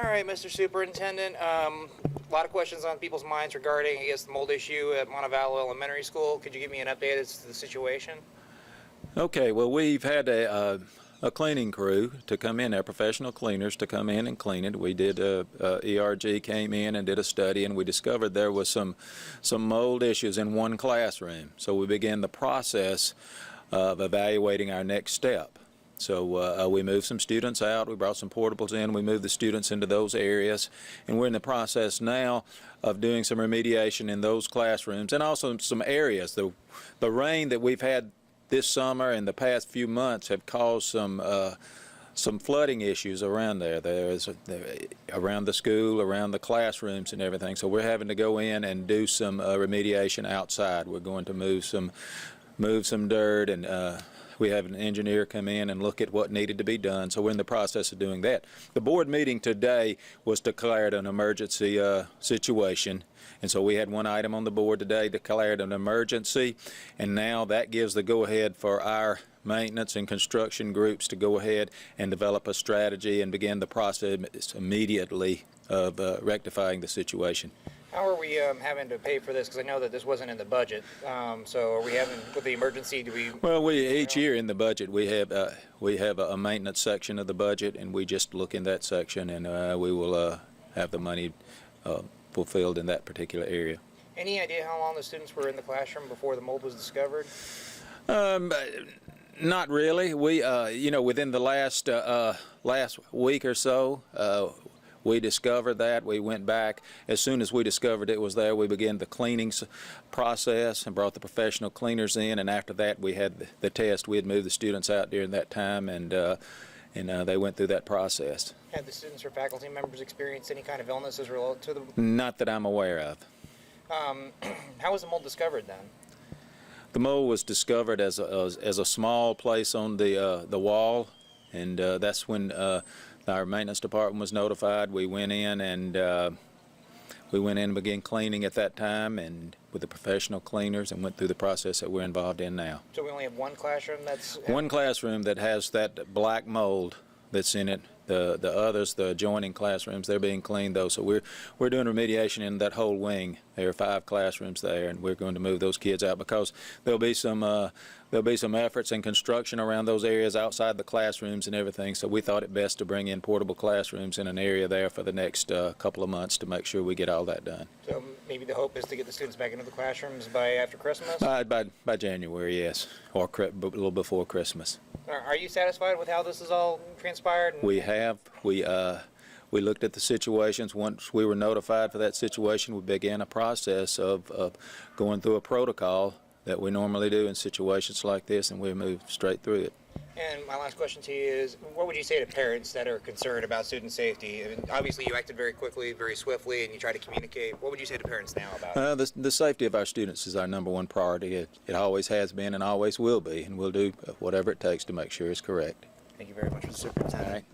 All right, Mr. Superintendent. A lot of questions on people's minds regarding, I guess, the mold issue at Montevallo Elementary School. Could you give me an update as to the situation? Okay, well, we've had a cleaning crew to come in there, professional cleaners to come in and clean it. We did, ERG came in and did a study, and we discovered there was some mold issues in one classroom. So we began the process of evaluating our next step. So we moved some students out, we brought some portables in, we moved the students into those areas, and we're in the process now of doing some remediation in those classrooms and also some areas. The rain that we've had this summer and the past few months have caused some flooding issues around there. Around the school, around the classrooms and everything. So we're having to go in and do some remediation outside. We're going to move some dirt, and we have an engineer come in and look at what needed to be done. So we're in the process of doing that. The board meeting today was declared an emergency situation. And so we had one item on the board today declared an emergency, and now that gives the go-ahead for our maintenance and construction groups to go ahead and develop a strategy and begin the process immediately of rectifying the situation. How are we having to pay for this? Because I know that this wasn't in the budget. So are we having, with the emergency, do we... Well, each year in the budget we have a maintenance section of the budget, and we just look in that section, and we will have the money fulfilled in that particular area. Any idea how long the students were in the classroom before the mold was discovered? Not really. We, within the last week or so, we discovered that. We went back. As soon as we discovered it was there, we began the cleaning process and brought the professional cleaners in, and after that we had the test. We had moved the students out during that time, and they went through that process. Had the students or faculty members experienced any kind of illnesses related to them? Not that I'm aware of. How was the mold discovered then? The mold was discovered as a small place on the wall, and that's when our maintenance department was notified. We went in and began cleaning at that time, and with the professional cleaners, and went through the process that we're involved in now. So we only have one classroom that's... One classroom that has that black mold that's in it. The others, the adjoining classrooms, they're being cleaned though. So we're doing remediation in that whole wing. There are 5 classrooms there, and we're going to move those kids out because there'll be some efforts in construction around those areas outside the classrooms and everything. So we thought it best to bring in portable classrooms in an area there for the next couple of months to make sure we get all that done. So maybe the hope is to get the students back into the classrooms by after Christmas? By January, yes, or a little before Christmas. Are you satisfied with how this has all transpired? We have. We looked at the situations. Once we were notified for that situation, we began a process of going through a protocol that we normally do in situations like this, and we moved straight through it. And my last question to you is, what would you say to parents that are concerned about student safety? I mean, obviously you acted very quickly, very swiftly, and you tried to communicate. What would you say to parents now about it? The safety of our students is our #1 priority. It always has been and always will be, and we'll do whatever it takes to make sure it's correct. Thank you very much, Mr. Superintendent. All right.